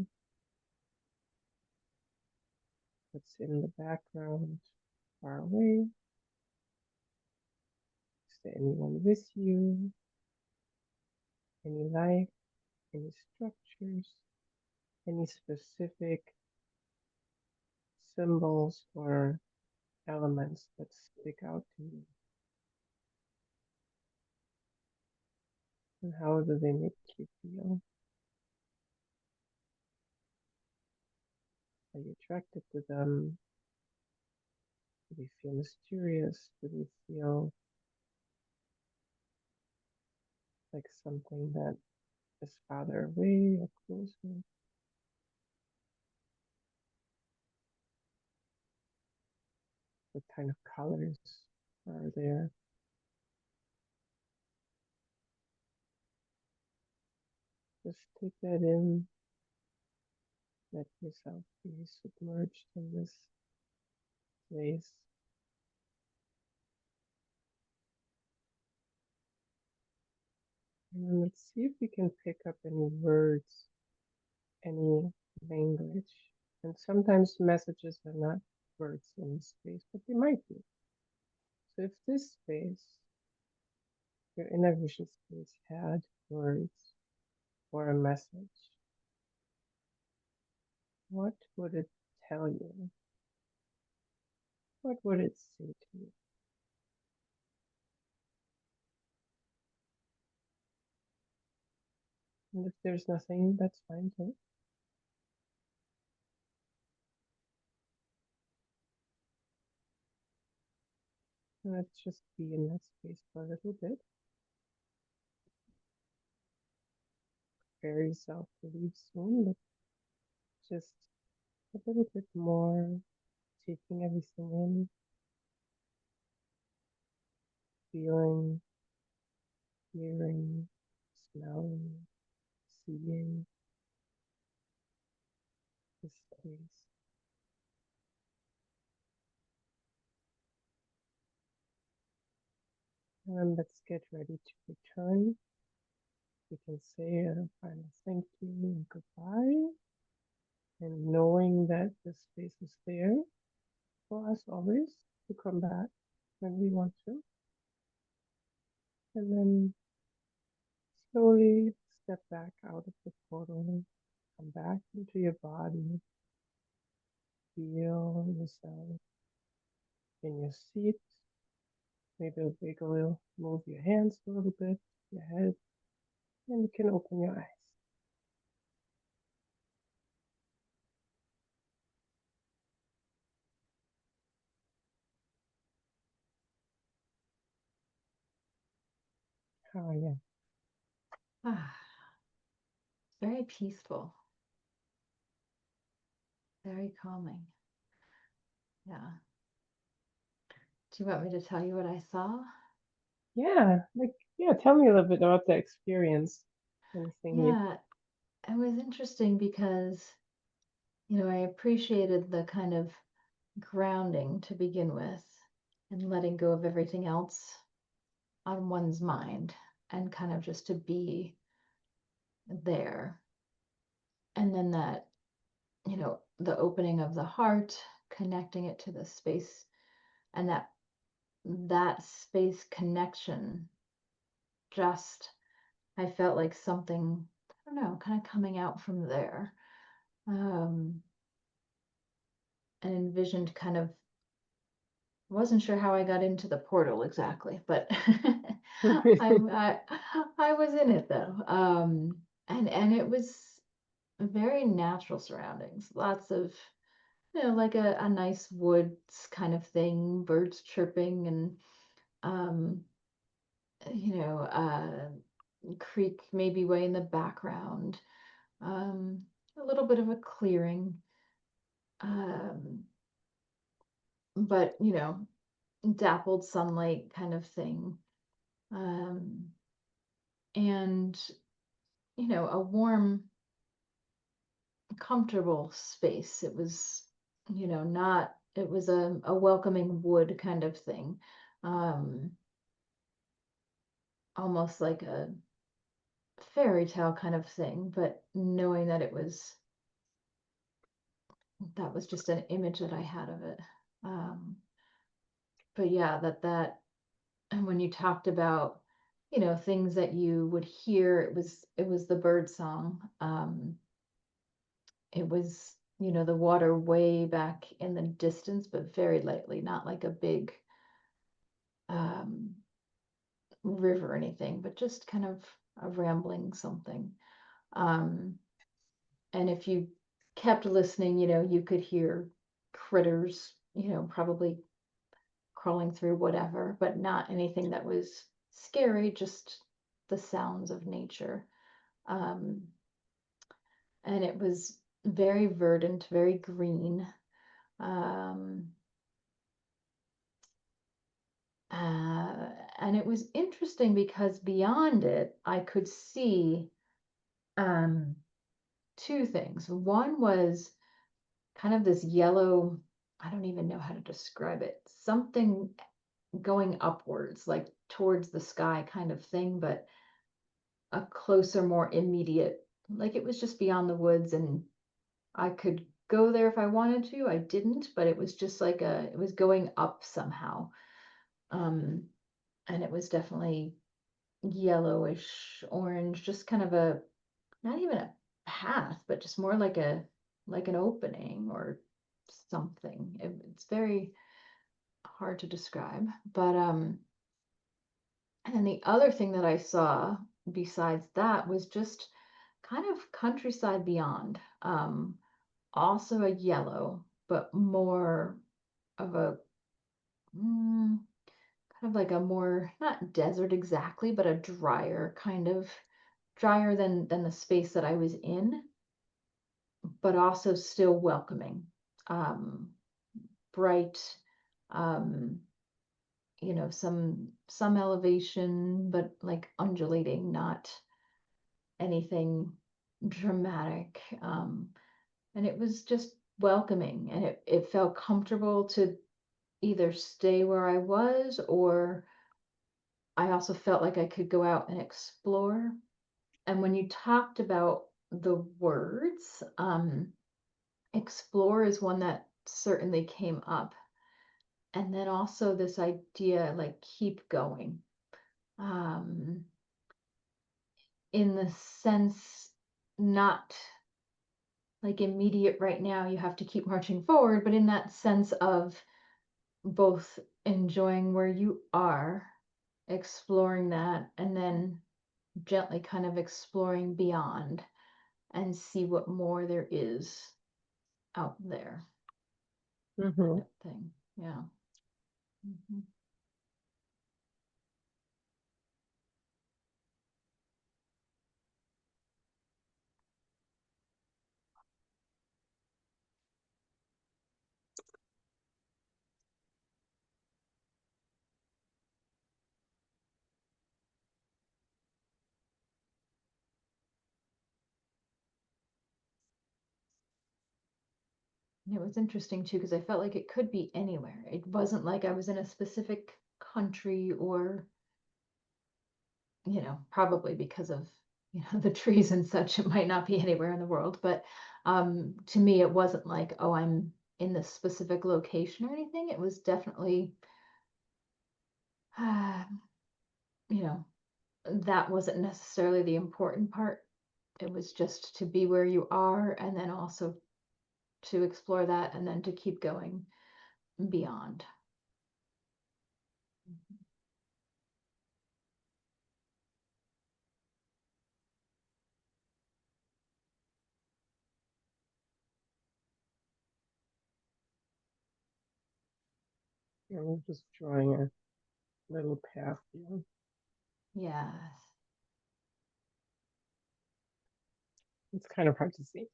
what's in the background, far away. Is there anyone with you? Any life, any structures, any specific symbols or elements that stick out to you? And how do they make you feel? Are you attracted to them? Do they feel mysterious? Do they feel like something that is farther away or closer? What kind of colors are there? Just take that in. Let yourself be submerged in this place. And then let's see if we can pick up any words, any language. And sometimes messages are not words in this space, but they might be. So if this space, your inner vision space, had words or a message, what would it tell you? What would it say to you? And if there's nothing, that's fine too. Let's just be in that space for a little bit. Prepare yourself to leave soon, but just a little bit more, taking everything in, feeling, hearing, smelling, seeing. space. And let's get ready to return. We can say a final thank you and goodbye. And knowing that the space is there for us always to come back when we want to. And then slowly step back out of the portal, come back into your body, feel yourself in your seat. Maybe wiggle, move your hands a little bit, your head, and you can open your eyes. How are you? Ah, very peaceful, very calming. Yeah. Do you want me to tell you what I saw? Yeah, tell me a little bit about the experience. Anything you Yeah, it was interesting because, I appreciated the kind of grounding to begin with and letting go of everything else on one's mind and kind of just to be there. And then that, the opening of the heart, connecting it to the space, and that space connection, just I felt like something, I don't know, kind of coming out from there. Um, and envisioned kind of, wasn't sure how I got into the portal exactly, but I I was in it though. And it was very natural surroundings. Lots of, like a nice woods kind of thing, birds chirping and um, you know, creek maybe way in the background. Um, a little bit of a clearing. Um, but dappled sunlight kind of thing. Um, and a warm, comfortable space. It was, not, it was a welcoming wood kind of thing. Um, almost like a fairy tale kind of thing, but knowing that that was just an image that I had of it. Um, but yeah, and when you talked about, things that you would hear, it was the bird song. It was, the water way back in the distance, but very lightly, not like a big um, river or anything, but just kind of a rambling something. Um, and if you kept listening, you could hear critters, probably crawling through whatever, but not anything that was scary, just the sounds of nature. Um, and it was very verdant, very green. Um, Uh, and it was interesting because beyond it, I could see um, two things. One was kind of this yellow, I don't even know how to describe it, something going upwards, like towards the sky kind of thing, but a closer, more immediate, like it was just beyond the woods and I could go there if I wanted to. I didn't, but it was just like it was going up somehow. Um, and it was definitely yellowish orange, just kind of a, not even a path, but just more like an opening or something. It's very hard to describe. But and then the other thing that I saw besides that was just kind of countryside beyond. Also a yellow, but more of a kind of like a more, not desert exactly, but a drier kind of, drier than the space that I was in, but also still welcoming. Um, Bright, um, some elevation, but like undulating, not anything dramatic. And it was just welcoming, and it felt comfortable to either stay where I was, or I also felt like I could go out and explore. And when you talked about the words, explore is one that certainly came up. And then also this idea, like, keep going. Um, in the sense, not like immediate right now, you have to keep marching forward, but in that sense of both enjoying where you are, exploring that, and then gently kind of exploring beyond and see what more there is out there, Hmm. type thing. Yeah. Mhm. And it was interesting too, because I felt like it could be anywhere. It wasn't like I was in a specific country, or, probably because of, the trees and such, it might not be anywhere in the world. But to me, it wasn't like, oh, I'm in this specific location or anything. It was definitely, uh, you know, that wasn't necessarily the important part. It was just to be where you are, and then also to explore that, and then to keep going beyond. I'm just drawing a little path here. Yes. It's kind of hard to see.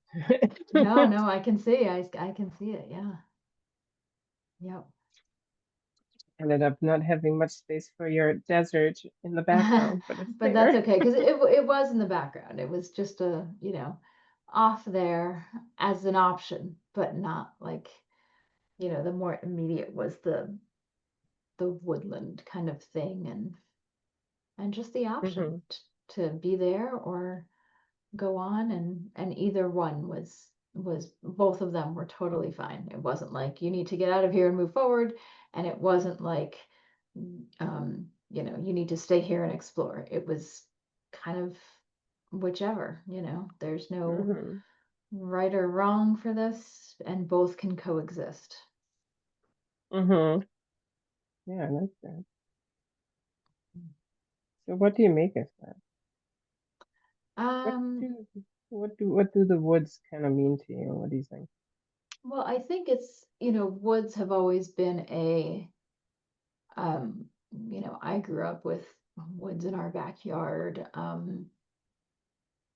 No, no, I can see. I can see it. Yeah. Yep. Ended up not having much space for your desert in the background, but it's But that's there. okay, because it was in the background. It was just off there as an option, but not like, the more immediate was the woodland kind of thing, and just the option Hmm. to be there or go on, and either one was both of them were totally fine. It wasn't like you need to get out of here and move forward, and it wasn't like you need to stay here and explore. It was kind of whichever. There's no Hmm. right or wrong for this, and both can coexist. Hmm. Yeah, I like that. So what do you make of that? What um do what do the woods kind of mean to you? What do you think? well, I think it's, woods have always been a um I grew up with woods in our backyard.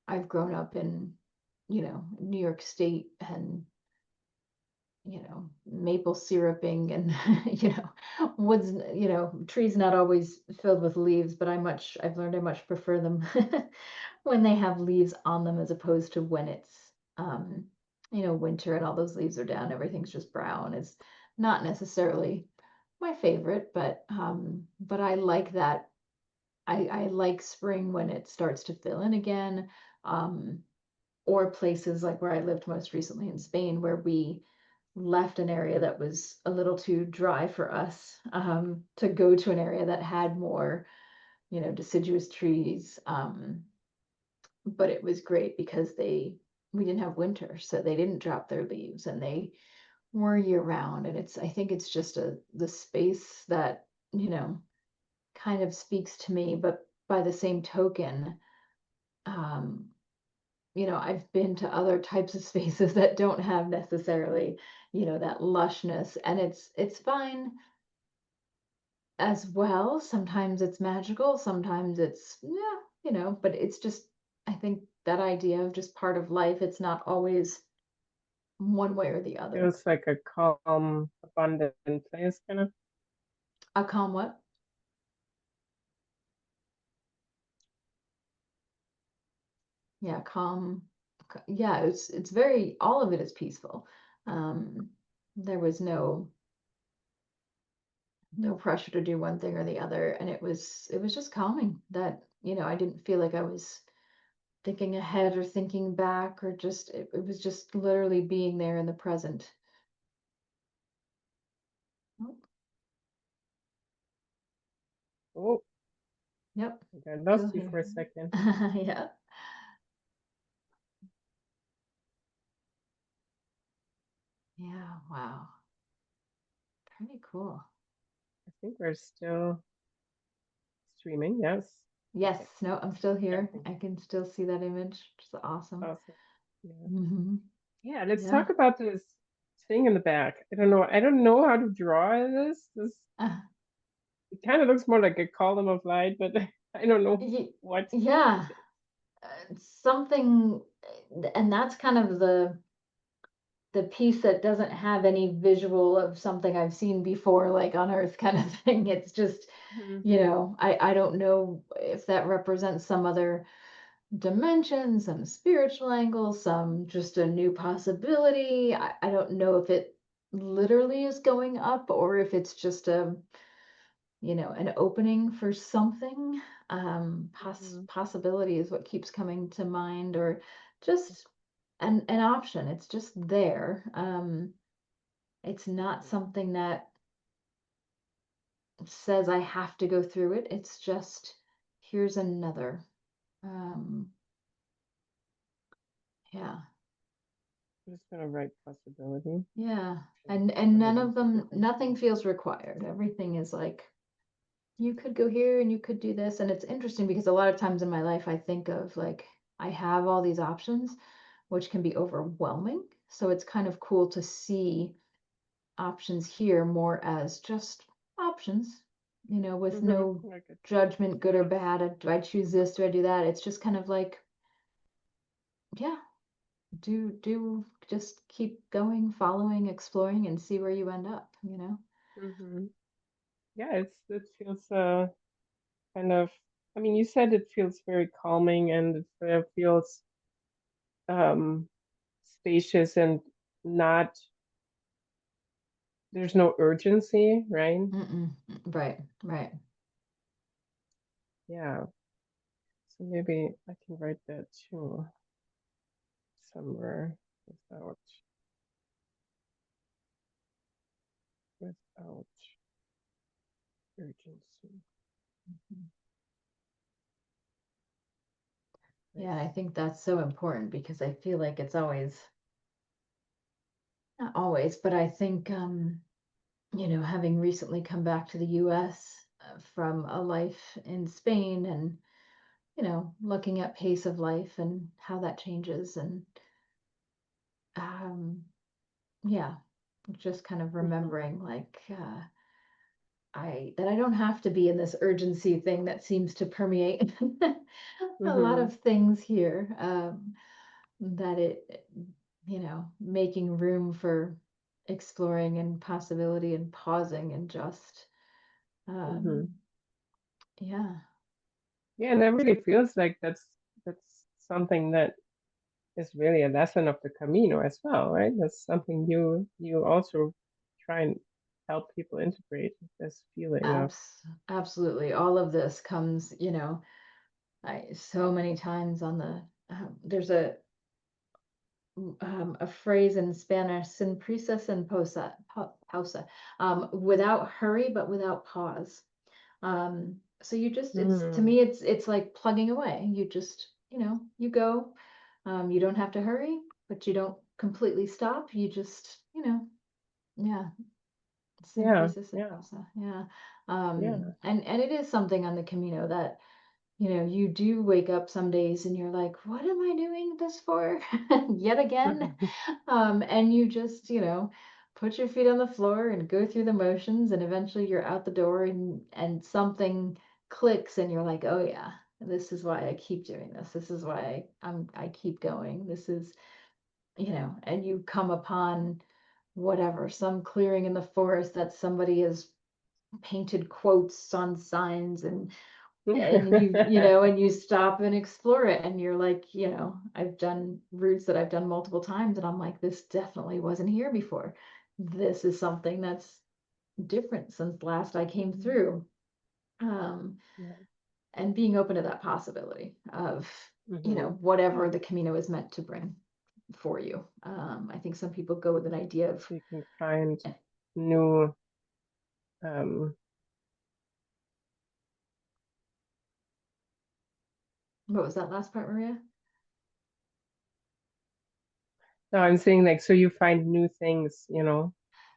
I've grown up in, New York State, and maple syruping, and woods, trees not always filled with leaves, but I've learned I much prefer them when they have leaves on them, as opposed to when it's winter and all those leaves are down, everything's just brown. It's not necessarily my favorite, but I like that. I like spring when it starts to fill in again. Um, or places like where I lived most recently in Spain, where we left an area that was a little too dry for us, to go to an area that had more, deciduous trees. But it was great because we didn't have winter, so they didn't drop their leaves, and they were year round. And I think it's just the space that, kind of speaks to me. But by the same token, um, I've been to other types of spaces that don't have necessarily, that lushness, and it's fine as well. Sometimes it's magical, sometimes it's, yeah, but it's just, I think that idea of just part of life, it's not always one way or the other. Feels like a calm, abundant place, kind of. A calm what? Yeah, calm. Yeah, it's very, all of it is peaceful. Um, there was no pressure to do one thing or the other, and it was just calming that, I didn't feel like I was thinking ahead or thinking back, or just it was just literally being there in the present. Oh, Oh, yep, I think I still lost you here. for a second. Yeah. Yeah, wow. Pretty cool. I think we're still streaming. Yes. Yes, Okay. no, I'm still here. Everything. I can still see that image, which is awesome. Awesome. Yeah. Hmm. Yeah. Let's Yeah. talk about this thing in the back. I don't know. I don't know how to draw this. Uh, It kind of looks more like a column of light, but I don't know y- what yeah, it is. something, and that's kind of the piece that doesn't have any visual of something I've seen before, like on Earth kind of thing. It's just, Mhm. I don't know if that represents some other dimension, some spiritual angle, some just a new possibility. I don't know if it literally is going up or if it's just an opening for something. Mhm. Possibility is what keeps coming to mind, or just an option. It's just there. It's not Mhm. something that says I have to go through it. It's just, here's another. Um, yeah. Just gonna write possibility. Yeah. Sure. And Rather none than of them, different nothing things. feels required. Everything is like, you could go here and you could do this. And it's interesting because a lot of times in my life, I think of like, I have all these options, which can be overwhelming. So it's kind of cool to see options here more as just options, with no Like a judgment, good or choice. bad. Do I choose this? Do I do that? It's just kind of like, yeah, just keep going, following, exploring, and see where you end up. Hmm. Yeah, it feels kind of. I mean, you said it feels very calming and it feels um spacious and not. There's no urgency, right? Mm-mm. Right, right. Yeah. So maybe I can write that too somewhere without without urgency. Mhm. Yeah, and I Nice. think that's so important because I feel like it's always, not always, but I think, having recently come back to the US from a life in Spain, and, looking at pace of life and how that changes, and um, yeah, just kind of Hmm. remembering like, I don't have to be in this urgency thing that seems to permeate a lot Hmm. of things here. That making room for exploring and possibility and pausing and just, Hmm. um, yeah, Yeah, and that really feels like that's something that is really a lesson of the Camino as well, right? That's something you also try and help people integrate this feeling of. absolutely. All of this comes, so many times on there's a phrase in Spanish, sin prisa, sin pausa, without hurry, but without pause. So it's, to Mm, me, it's like plugging away. You just, you go. You don't have to hurry, but you don't completely stop. You just, yeah, sin yeah, prisa, sin yeah, pausa. Yeah. yeah. And it is something on the Camino that, you do wake up some days and you're like, what am I doing this for? Yet again. And you just, put your feet on the floor and go through the motions, and eventually you're out the door, and something clicks and you're like, oh yeah, this is why I keep doing this. This is why I keep going. This is, and you come upon whatever, some clearing in the forest that somebody has painted quotes on signs, and and and you stop and explore it, and you're like, I've done routes that I've done multiple times, and I'm like, this definitely wasn't here before. This is something that's different since last I came through. Um, Yeah. and being open to that possibility of, Hmm. whatever Yeah. the Camino is meant to bring for you. I think some people go with an idea of, So you can find eh, new, um, what was that last part, Maria? no, I'm saying like, so you find new things, and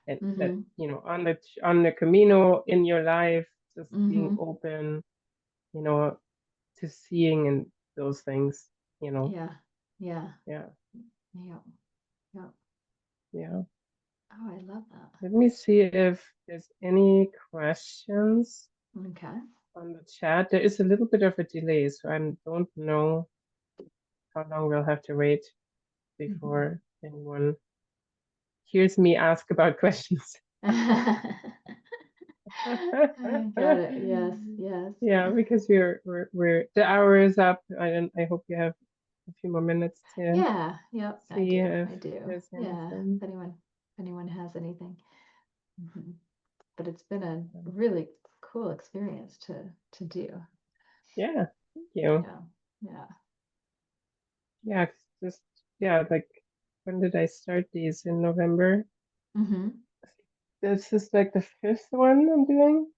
that, Mm-hmm. on the Camino in your life, just being Mm-hmm. open, you know, to seeing and those things, you know. Yeah. Yeah. Yeah. Yeah. Yeah. Yeah. Oh, I love that. Let me see if there's any questions Okay. on the chat. There is a little bit of a delay, so I don't know how long we'll have to wait Mm-hmm. before anyone hears me ask about questions. I got it. Yes. Yes. Yeah, because we're the hour is up. I hope you have a few more minutes to Yeah. Yep. I see do. if I do. there's Yeah. anything. If anyone has anything. Hmm. But it's been a Um, really cool experience to do. yeah, thank you. Yeah. Yeah. Yeah, 'cause just yeah, like when did I start these in November? Hmm. This is like the fifth one I'm doing.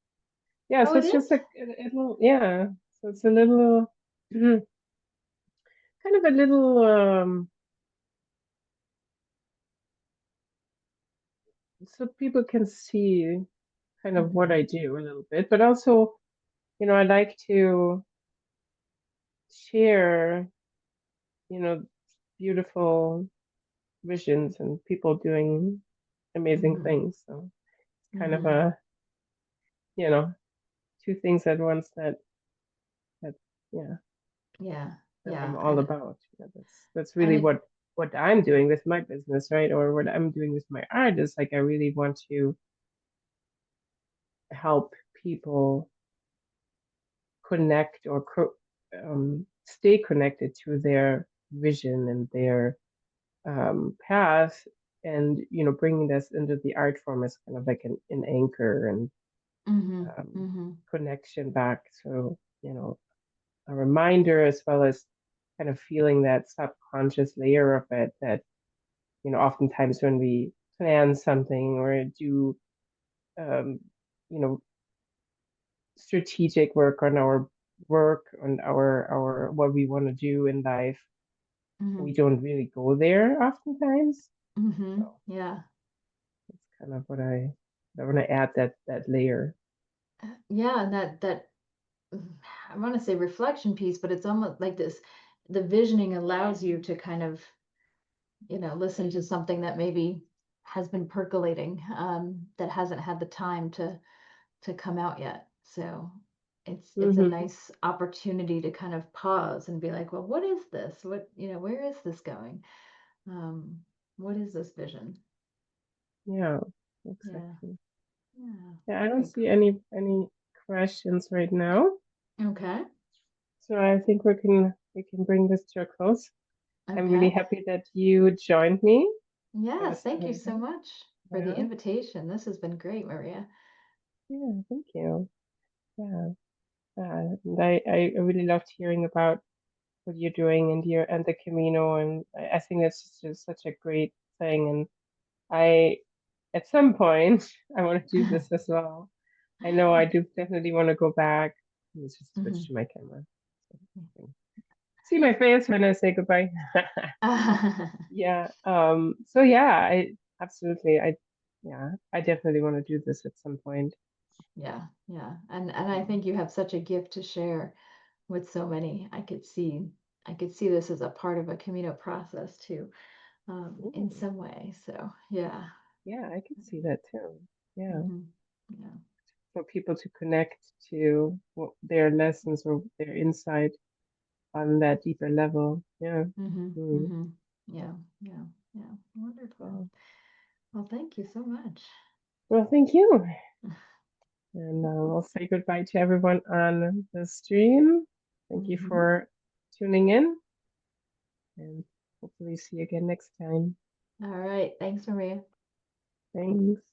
Yeah, Oh, so it it's just is? like a little, yeah. So it's a little, kind of a little, so people can see kind of what Hmm. I do a little bit, but also, I like to share, you know, beautiful visions and people doing amazing Hmm. things. So it's kind of Hmm. you know, two things at once that, yeah, Yeah. that I'm Yeah. all And about. That's and really it what I'm doing with my business, right? Or what I'm doing with my art is like I really want to help people connect or stay connected to their vision and their path, and bringing this into the art form is kind of like an anchor and hmm. um, Hmm. connection back. So a reminder, as well as kind of feeling that subconscious layer of it that oftentimes when we plan something or do um, you know strategic work on our what we want to do in life, we Hmm. don't really go there oftentimes. Hmm. So Yeah. it's kind of what I want to add, that layer. Yeah. And that I want to say reflection piece, but it's almost like this. The visioning allows you to kind of, listen to something that maybe has been percolating, that hasn't had the time to come out yet. So it's a Hmm. nice opportunity to kind of pause and be like, well, what is this? Where is this going? Um, what is this vision? Yeah, Yeah. exactly. Yeah. Yeah, I don't Very see cool. any questions right now, Okay. so I think we can bring this to a close. I'm really Okay. happy that you joined me. It Yes. was Thank you so amazing. much for the Yeah, invitation. This has been great, Maria. yeah, thank you. Yeah, and I really loved hearing about what you're doing and the Camino, and I think that's just such a great thing. And I, at some point, I want to do this as well. I know I do definitely want to go back. Let's just switch Mhm. to my camera. So you can see my face when I say goodbye. Yeah. So yeah, I absolutely. Yeah, I definitely want to do this at some point. Yeah, yeah. And I Um, think you have such a gift to share with so many. I could see this as a part of a Camino process too, in ooh, some way. So yeah. yeah, I can see that too. Yeah, Hmm. Yeah. for people to connect to their lessons or their insight on that deeper level. Yeah. Hmm. Mm, Hmm. Yeah. Yeah. Yeah. Wonderful. yeah. Well, thank you so much. Well, thank you. And we'll say goodbye to everyone on the stream. Thank you for tuning in, and hopefully see you again next time. All right. Thanks, Maria. Thanks.